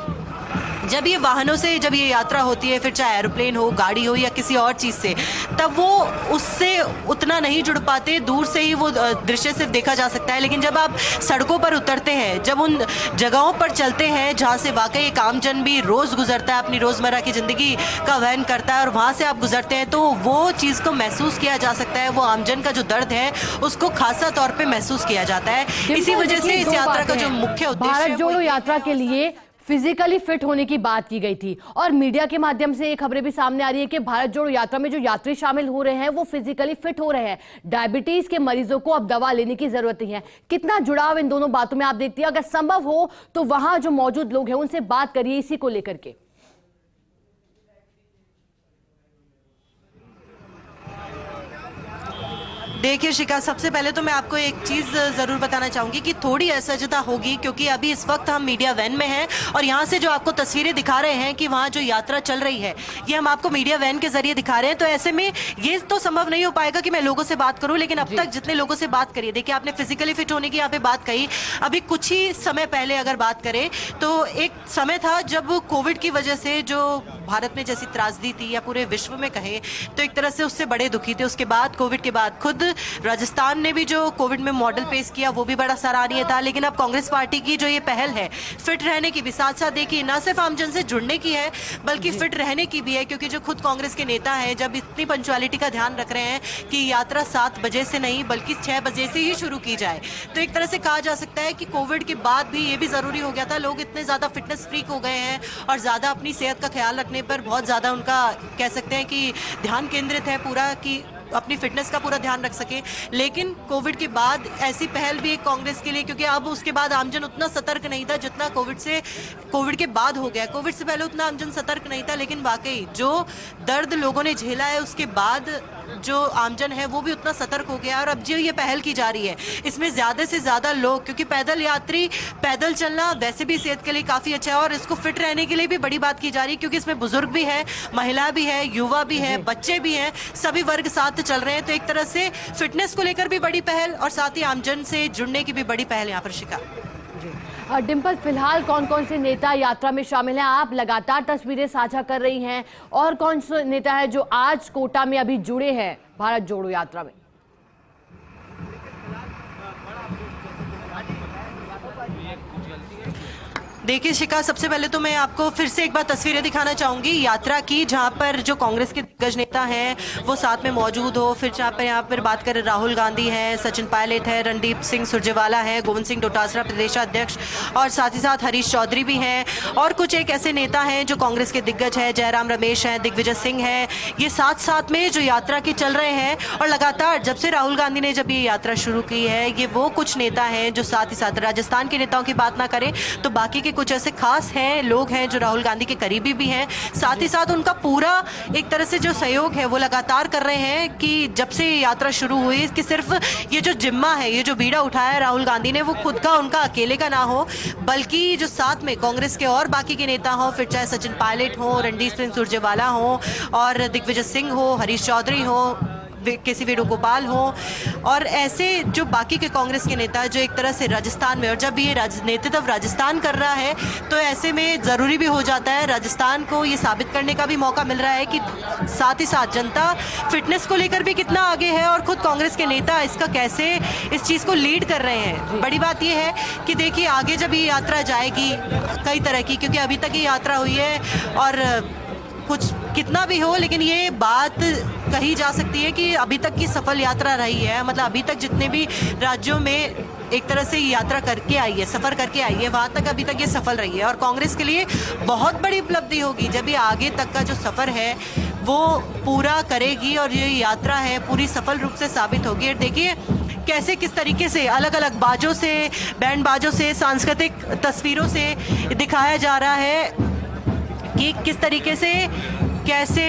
जब ये वाहनों से जब ये यात्रा होती है, फिर चाहे एरोप्लेन हो, गाड़ी हो या किसी और चीज़ से, तब वो उससे उतना नहीं जुड़ पाते, दूर से ही वो दृश्य सिर्फ देखा जा सकता है। लेकिन जब आप सड़कों पर उतरते हैं, जब उन जगहों पर चलते हैं जहाँ से वाकई एक आमजन भी रोज़ गुजरता है, अपनी रोज़मर्रा की ज़िंदगी का वहन करता है, और वहाँ से आप गुजरते हैं, तो वो चीज़ को महसूस किया जा सकता है। वो आमजन का जो दर्द है उसको खासा तौर पर महसूस किया जाता है। इसी वजह से इस यात्रा का जो मुख्य उद्देश्य है, भारत जोड़ो यात्रा के लिए फिजिकली फिट होने की बात की गई थी, और मीडिया के माध्यम से ये खबरें भी सामने आ रही है कि भारत जोड़ो यात्रा में जो यात्री शामिल हो रहे हैं वो फिजिकली फिट हो रहे हैं। डायबिटीज के मरीजों को अब दवा लेने की जरूरत नहीं है। कितना जुड़ाव इन दोनों बातों में आप देखती है? अगर संभव हो तो वहां जो मौजूद लोग हैं उनसे बात करिए इसी को लेकर के। देखिए शिखा, सबसे पहले तो मैं आपको एक चीज़ ज़रूर बताना चाहूँगी कि थोड़ी असहजता होगी, क्योंकि अभी इस वक्त हम मीडिया वैन में हैं, और यहाँ से जो आपको तस्वीरें दिखा रहे हैं कि वहाँ जो यात्रा चल रही है, ये हम आपको मीडिया वैन के जरिए दिखा रहे हैं। तो ऐसे में ये तो संभव नहीं हो पाएगा कि मैं लोगों से बात करूँ, लेकिन अब तक जितने लोगों से बात करिए, देखिए आपने फिजिकली फिट होने की यहाँ पे बात कही। अभी कुछ ही समय पहले अगर बात करें तो एक समय था जब कोविड की वजह से जो भारत में जैसी त्रासदी थी या पूरे विश्व में कहें तो एक तरह से उससे बड़े दुखी थे। उसके बाद कोविड के बाद खुद राजस्थान ने भी जो कोविड में मॉडल पेश किया वो भी बड़ा सराहनीय था। लेकिन अब कांग्रेस पार्टी की जो ये पहल है फिट रहने की भी, साथ साथ देखिए ना सिर्फ आमजन से जुड़ने की है बल्कि फिट रहने की भी है, क्योंकि जो खुद कांग्रेस के नेता हैं जब इतनी पंक्चुअलिटी का ध्यान रख रहे हैं कि यात्रा 7 बजे से नहीं बल्कि 6 बजे से ही शुरू की जाए, तो एक तरह से कहा जा सकता है कि कोविड के बाद भी ये भी जरूरी हो गया था। लोग इतने ज्यादा फिटनेस फ्रीक हो गए हैं और ज्यादा अपनी सेहत का ख्याल रखने पर बहुत ज्यादा उनका कह सकते हैं कि ध्यान केंद्रित है पूरा, कि अपनी फिटनेस का पूरा ध्यान रख सके। लेकिन कोविड के बाद ऐसी पहल भी एक कांग्रेस के लिए, क्योंकि अब उसके बाद आमजन उतना सतर्क नहीं था जितना कोविड के बाद हो गया। कोविड से पहले उतना आमजन सतर्क नहीं था, लेकिन वाकई जो दर्द लोगों ने झेला है उसके बाद जो आमजन है वो भी उतना सतर्क हो गया। और अब जो ये पहल की जा रही है इसमें ज्यादा से ज्यादा लोग, क्योंकि पैदल यात्री पैदल चलना वैसे भी सेहत के लिए काफी अच्छा है और इसको फिट रहने के लिए भी बड़ी बात की जा रही है, क्योंकि इसमें बुजुर्ग भी है, महिला भी है, युवा भी है, बच्चे भी हैं, सभी वर्ग साथ चल रहे हैं। तो एक तरह से फिटनेस को लेकर भी बड़ी पहल और साथ ही आमजन से जुड़ने की भी बड़ी पहल यहाँ पर शिका। डिम्पल, फिलहाल कौन कौन से नेता यात्रा में शामिल हैं? आप लगातार तस्वीरें साझा कर रही हैं, और कौन से नेता है जो आज कोटा में अभी जुड़े हैं भारत जोड़ो यात्रा में? देखिए शिका, सबसे पहले तो मैं आपको फिर से एक बार तस्वीरें दिखाना चाहूंगी यात्रा की, जहां पर जो कांग्रेस के दिग्गज नेता हैं वो साथ में मौजूद हो। फिर यहाँ पर बात करें, राहुल गांधी है, सचिन पायलट है, रणदीप सिंह सुरजेवाला है, गोविंद सिंह डोटासरा प्रदेशाध्यक्ष, और साथ ही साथ हरीश चौधरी भी हैं, और कुछ एक ऐसे नेता हैं जो कांग्रेस के दिग्गज है, जयराम रमेश हैं, दिग्विजय सिंह है। ये साथ साथ में जो यात्रा के चल रहे हैं, और लगातार जब से राहुल गांधी ने जब ये यात्रा शुरू की है, ये वो कुछ नेता हैं जो साथ ही साथ राजस्थान के नेताओं की बात ना करें तो बाकी के कुछ ऐसे खास हैं लोग हैं जो राहुल गांधी के करीबी भी हैं। साथ ही साथ उनका पूरा एक तरह से जो सहयोग है वो लगातार कर रहे हैं कि जब से यात्रा शुरू हुई कि सिर्फ ये जो जिम्मा है, ये जो बीड़ा उठाया है राहुल गांधी ने, वो खुद का उनका अकेले का ना हो, बल्कि जो साथ में कांग्रेस के और बाकी के नेता हो, फिर चाहे सचिन पायलट हो, रणदीप सिंह सुरजेवाला हो, और दिग्विजय सिंह हो, हरीश चौधरी हो, केसी वेणुगोपाल हो, और ऐसे जो बाकी के कांग्रेस के नेता जो एक तरह से राजस्थान में, और जब ये नेतृत्व राजस्थान कर रहा है तो ऐसे में ज़रूरी भी हो जाता है, राजस्थान को ये साबित करने का भी मौका मिल रहा है कि साथ ही साथ जनता फिटनेस को लेकर भी कितना आगे है, और खुद कांग्रेस के नेता इसका कैसे इस चीज़ को लीड कर रहे हैं। बड़ी बात ये है कि देखिए आगे जब ये यात्रा जाएगी कई तरह की, क्योंकि अभी तक ये यात्रा हुई है और कुछ कितना भी हो, लेकिन ये बात कही जा सकती है कि अभी तक की सफल यात्रा रही है। मतलब अभी तक जितने भी राज्यों में एक तरह से यात्रा करके आई है, सफ़र करके आई है, वहाँ तक अभी तक ये सफल रही है, और कांग्रेस के लिए बहुत बड़ी उपलब्धि होगी जब ये आगे तक का जो सफ़र है वो पूरा करेगी और ये यात्रा है पूरी सफल रूप से साबित होगी। और देखिए कैसे किस तरीके से अलग अलग बाजों से, बैंड बाजों से, सांस्कृतिक तस्वीरों से दिखाया जा रहा है कि किस तरीके से कैसे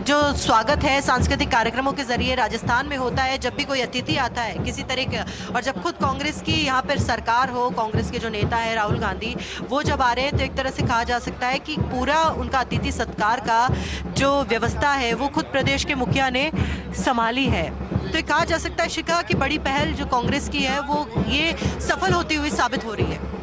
जो स्वागत है सांस्कृतिक कार्यक्रमों के जरिए राजस्थान में होता है जब भी कोई अतिथि आता है किसी तरह का, और जब खुद कांग्रेस की यहाँ पर सरकार हो, कांग्रेस के जो नेता है राहुल गांधी वो जब आ रहे हैं तो एक तरह से कहा जा सकता है कि पूरा उनका अतिथि सत्कार का जो व्यवस्था है वो खुद प्रदेश के मुखिया ने संभाली है। तो कहा जा सकता है शिका कि बड़ी पहल जो कांग्रेस की है वो ये सफल होती हुई साबित हो रही है।